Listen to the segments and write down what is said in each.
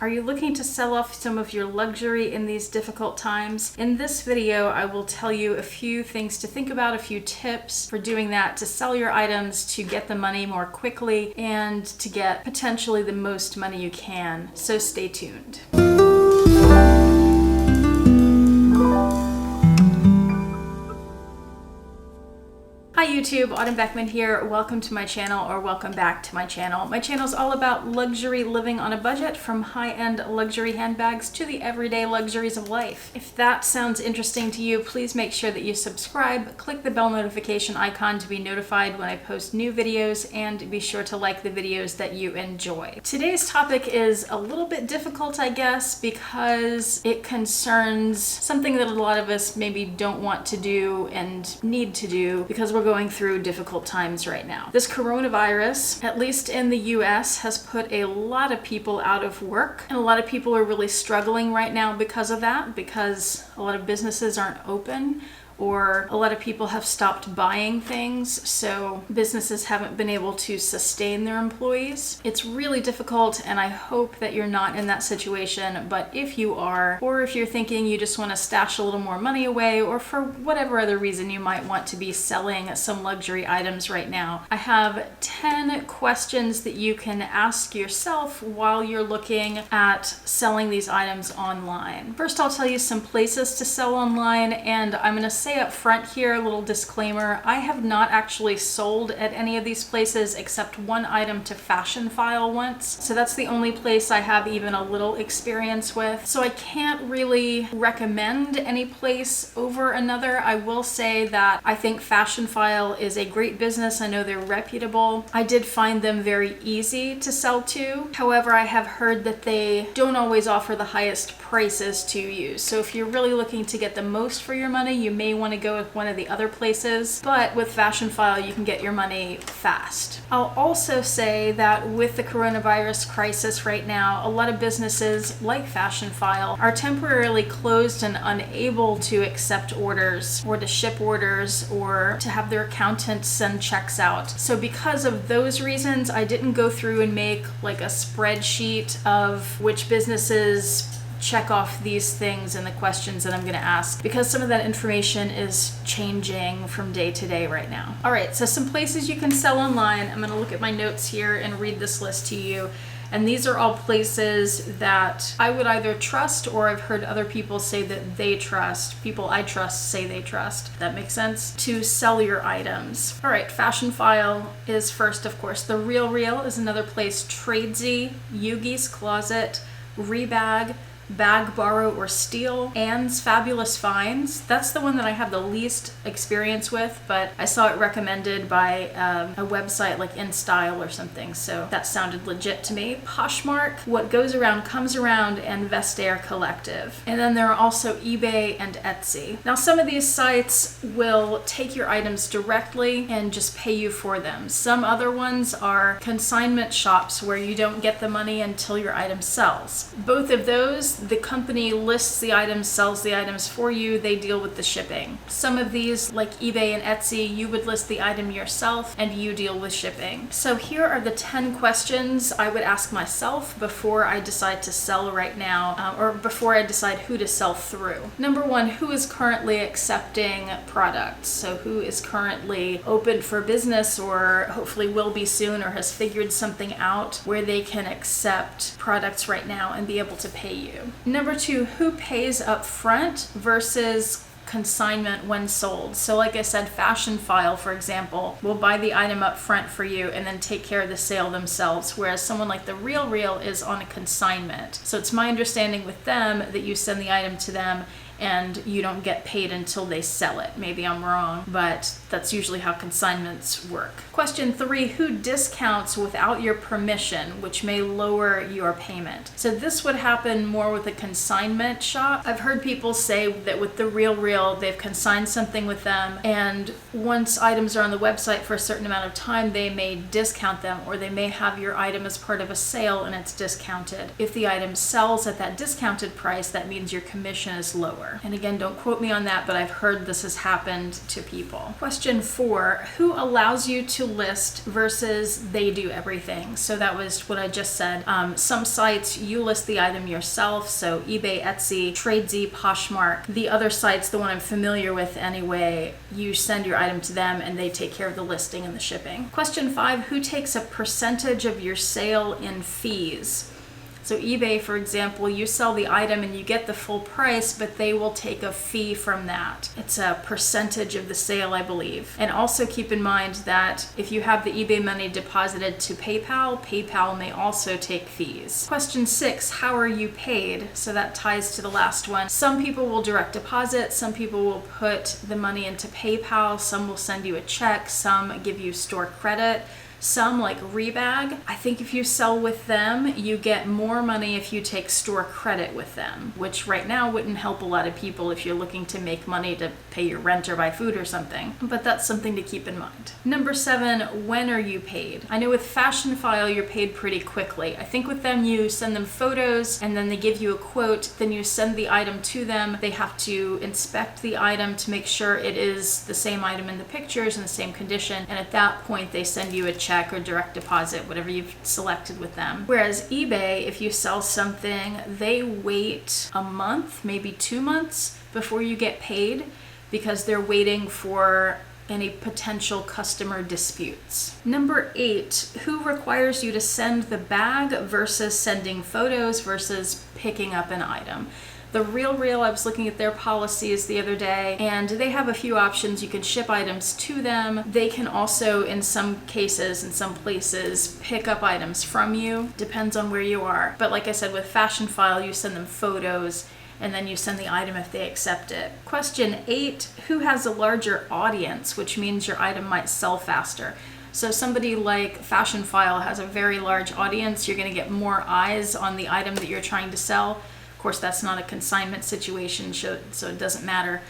Are you looking to sell off some of your luxury in these difficult times? In this video, I will tell you a few things to think about, a few tips for doing that, to sell your items, to get the money more quickly, and to get potentially the most money you can. So stay tuned. Hi YouTube, Autumn Beckman here. Welcome to my channel, or welcome back to my channel. My channel is all about luxury living on a budget, from high-end luxury handbags to the everyday luxuries of life. If that sounds interesting to you, please make sure that you subscribe, click the bell notification icon to be notified when I post new videos, and be sure to like the videos that you enjoy. Today's topic is a little bit difficult, I guess, because it concerns something that a lot of us maybe don't want to do and need to do because we're going through difficult times right now. This coronavirus, at least in the US, has put a lot of people out of work, and a lot of people are really struggling right now because of that, because a lot of businesses aren't open, or a lot of people have stopped buying things, so businesses haven't been able to sustain their employees. It's really difficult, and I hope that you're not in that situation, but if you are, or if you're thinking you just want to stash a little more money away, or for whatever other reason you might want to be selling some luxury items right now, I have 10 questions that you can ask yourself while you're looking at selling these items online. First, I'll tell you some places to sell online, and I'm going to say up front here, a little disclaimer, I have not actually sold at any of these places except one item to Fashionphile once. So that's the only place I have even a little experience with. So I can't really recommend any place over another. I will say that I think Fashionphile is a great business. I know they're reputable. I did find them very easy to sell to. However, I have heard that they don't always offer the highest prices to use. So if you're really looking to get the most for your money, you may want to go with one of the other places, but with Fashionphile you can get your money fast. I'll also say that with the coronavirus crisis right now, a lot of businesses like Fashionphile are temporarily closed and unable to accept orders, or to ship orders, or to have their accountants send checks out. So because of those reasons, I didn't go through and make like a spreadsheet of which businesses check off these things and the questions that I'm going to ask, because some of that information is changing from day to day right now. All right, so some places you can sell online. I'm going to look at my notes here and read this list to you. And these are all places that I would either trust, or I've heard other people say that they trust. People I trust say they trust. That makes sense? To sell your items. All right, Fashionphile is first, of course. The Real Real is another place. Tradesy, Yoogi's Closet, Rebag, Bag, Borrow, or Steal, Anne's Fabulous Finds. That's the one that I have the least experience with, but I saw it recommended by a website like InStyle or something, so that sounded legit to me. Poshmark, What Goes Around Comes Around, and Vestaire Collective. And then there are also eBay and Etsy. Now some of these sites will take your items directly and just pay you for them. Some other ones are consignment shops where you don't get the money until your item sells. Both of those, the company lists the items, sells the items for you, they deal with the shipping. Some of these, like eBay and Etsy, you would list the item yourself and you deal with shipping. So here are the 10 questions I would ask myself before I decide to sell right now, or before I decide who to sell through. Number one, who is currently accepting products? So who is currently open for business, or hopefully will be soon, or has figured something out where they can accept products right now and be able to pay you. Number two, who pays up front versus consignment when sold? So like I said, Fashionphile, for example, will buy the item up front for you and then take care of the sale themselves, whereas someone like the Real Real is on a consignment. So it's my understanding with them that you send the item to them and you don't get paid until they sell it. Maybe I'm wrong, but that's usually how consignments work. Question 3, who discounts without your permission, which may lower your payment? So this would happen more with a consignment shop. I've heard people say that with the Real Real, they've consigned something with them, and once items are on the website for a certain amount of time, they may discount them, or they may have your item as part of a sale and it's discounted. If the item sells at that discounted price, that means your commission is lower. lower. And again, don't quote me on that, but I've heard this has happened to people. Question 4, who allows you to list versus they do everything? So that was what I just said. Some sites you list the item yourself, so eBay, Etsy, Tradesy, Poshmark. The other sites, the one I'm familiar with anyway, you send your item to them and they take care of the listing and the shipping. Question 5, who takes a percentage of your sale in fees? So eBay, for example, you sell the item and you get the full price, but they will take a fee from that. It's a percentage of the sale, I believe. And also keep in mind that if you have the eBay money deposited to PayPal, PayPal may also take fees. Question 6, how are you paid? So that ties to the last one. Some people will direct deposit, some people will put the money into PayPal, some will send you a check, some give you store credit. Some, like Rebag, I think if you sell with them, you get more money if you take store credit with them, which right now wouldn't help a lot of people if you're looking to make money to pay your rent or buy food or something. But that's something to keep in mind. Number 7, when are you paid? I know with Fashionphile, you're paid pretty quickly. I think with them, you send them photos and then they give you a quote, then you send the item to them. They have to inspect the item to make sure it is the same item in the pictures in the same condition. And at that point, they send you a check or direct deposit, whatever you've selected with them. Whereas eBay, if you sell something, they wait a month, maybe 2 months before you get paid because they're waiting for any potential customer disputes. Number 8, who requires you to send the bag versus sending photos versus picking up an item? The RealReal, I was looking at their policies the other day, and they have a few options. You can ship items to them. They can also, in some cases, in some places, pick up items from you. Depends on where you are. But like I said, with Fashionphile, you send them photos, and then you send the item if they accept it. Question 8, who has a larger audience, which means your item might sell faster? So somebody like Fashionphile has a very large audience. You're going to get more eyes on the item that you're trying to sell. Of course, that's not a consignment situation, so it doesn't matter.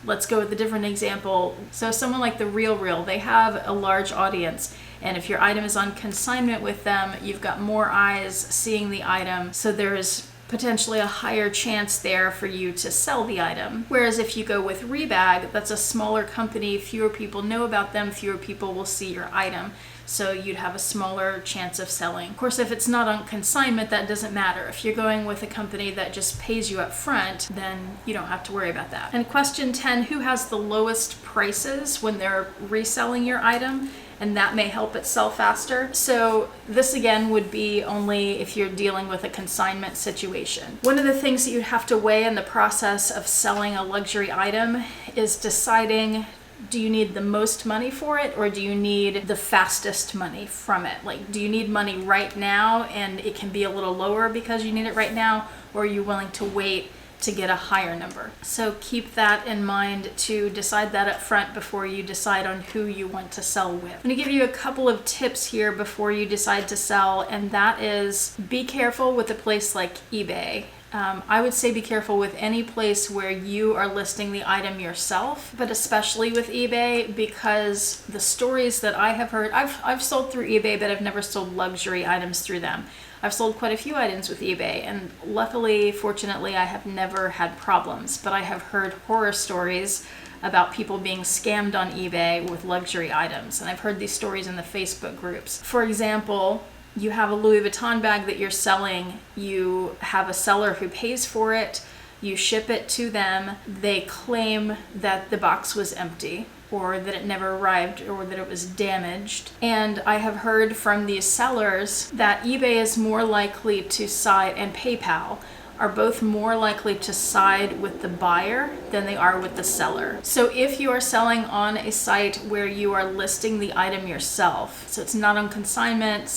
Let's go with a different example. So someone like the RealReal, they have a large audience. And if your item is on consignment with them, you've got more eyes seeing the item. So there's potentially a higher chance there for you to sell the item. Whereas if you go with Rebag, that's a smaller company, fewer people know about them, fewer people will see your item. So you'd have a smaller chance of selling. Of course, if it's not on consignment, that doesn't matter. If you're going with a company that just pays you up front, then you don't have to worry about that. And question 10, who has the lowest prices when they're reselling your item? And that may help it sell faster. So this again would be only if you're dealing with a consignment situation. One of the things that you'd have to weigh in the process of selling a luxury item is deciding, do you need the most money for it or do you need the fastest money from it? Like, do you need money right now and it can be a little lower because you need it right now, or are you willing to wait to get a higher number? So keep that in mind to decide that up front before you decide on who you want to sell with. I'm going to give you a couple of tips here before you decide to sell, and that is be careful with a place like eBay. I would say be careful with any place where you are listing the item yourself, but especially with eBay, because the stories that I have heard, I've sold through eBay, but I've never sold luxury items through them. I've sold quite a few items with eBay, and luckily, fortunately, I have never had problems, but I have heard horror stories about people being scammed on eBay with luxury items, and I've heard these stories in the Facebook groups. For example, you have a Louis Vuitton bag that you're selling, you have a seller who pays for it, you ship it to them, they claim that the box was empty or that it never arrived or that it was damaged. And I have heard from these sellers that eBay is more likely to side, and PayPal are both more likely to side with the buyer than they are with the seller. So if you are selling on a site where you are listing the item yourself, so it's not on consignment,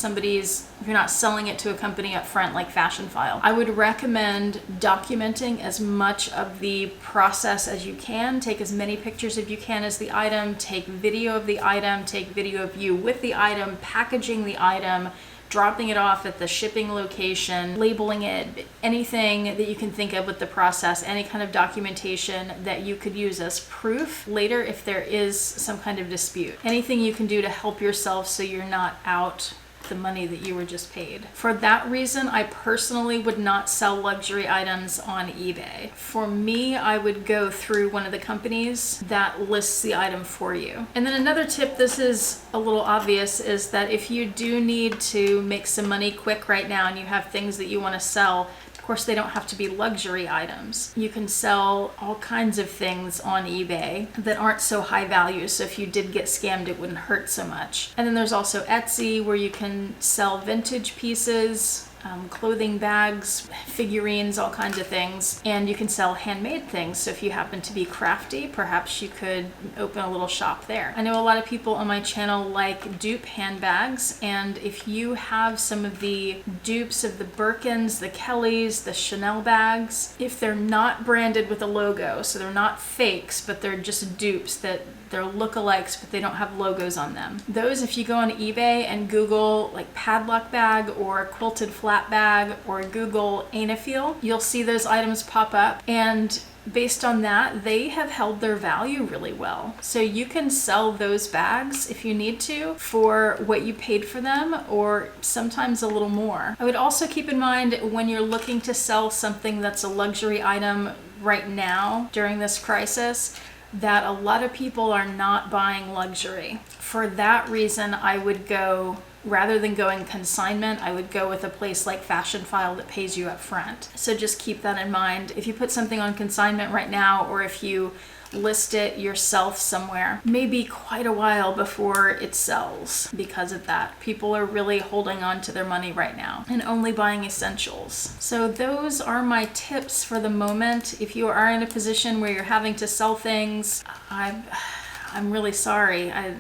you're not selling it to a company up front like Fashionphile, I would recommend documenting as much of the process as you can. Take as many pictures as you can as the item, take video of the item, take video of you with the item, packaging the item, dropping it off at the shipping location, labeling it, anything that you can think of with the process, any kind of documentation that you could use as proof later if there is some kind of dispute. Anything you can do to help yourself so you're not out the money that you were just paid. For that reason, I personally would not sell luxury items on eBay. For me, I would go through one of the companies that lists the item for you. And then another tip, this is a little obvious, is that if you do need to make some money quick right now and you have things that you want to sell, of course, they don't have to be luxury items. You can sell all kinds of things on eBay that aren't so high value. So if you did get scammed, it wouldn't hurt so much. And then there's also Etsy, where you can sell vintage pieces, clothing bags, figurines, all kinds of things. And you can sell handmade things. So if you happen to be crafty, perhaps you could open a little shop there. I know a lot of people on my channel like dupe handbags. And if you have some of the dupes of the Birkins, the Kellys, the Chanel bags, if they're not branded with a logo, so they're not fakes, but they're just dupes that they're lookalikes, but they don't have logos on them. Those, if you go on eBay and Google like padlock bag or quilted flat bag or Google Anafeel, you'll see those items pop up. And based on that, they have held their value really well. So you can sell those bags if you need to for what you paid for them, or sometimes a little more. I would also keep in mind, when you're looking to sell something that's a luxury item right now during this crisis, that a lot of people are not buying luxury. For that reason, I would go, rather than going consignment, I would go with a place like Fashionphile that pays you up front. So just keep that in mind. If you put something on consignment right now, or if you list it yourself somewhere, maybe quite a while before it sells. Because of that, people are really holding on to their money right now and only buying essentials. So those are my tips for the moment. If you are in a position where you're having to sell things, I'm really sorry. I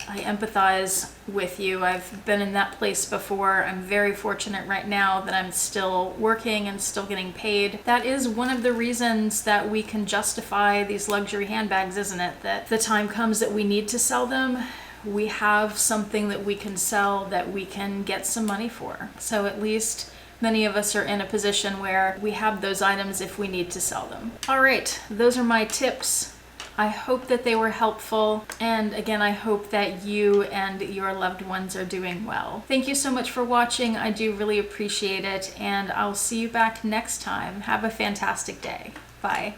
empathize with you. I've been in that place before. I'm very fortunate right now that I'm still working and still getting paid. That is one of the reasons that we can justify these luxury handbags, isn't it? That the time comes that we need to sell them, we have something that we can sell that we can get some money for. So at least many of us are in a position where we have those items if we need to sell them. All right, those are my tips. I hope that they were helpful. And again, I hope that you and your loved ones are doing well. Thank you so much for watching. I do really appreciate it. And I'll see you back next time. Have a fantastic day. Bye.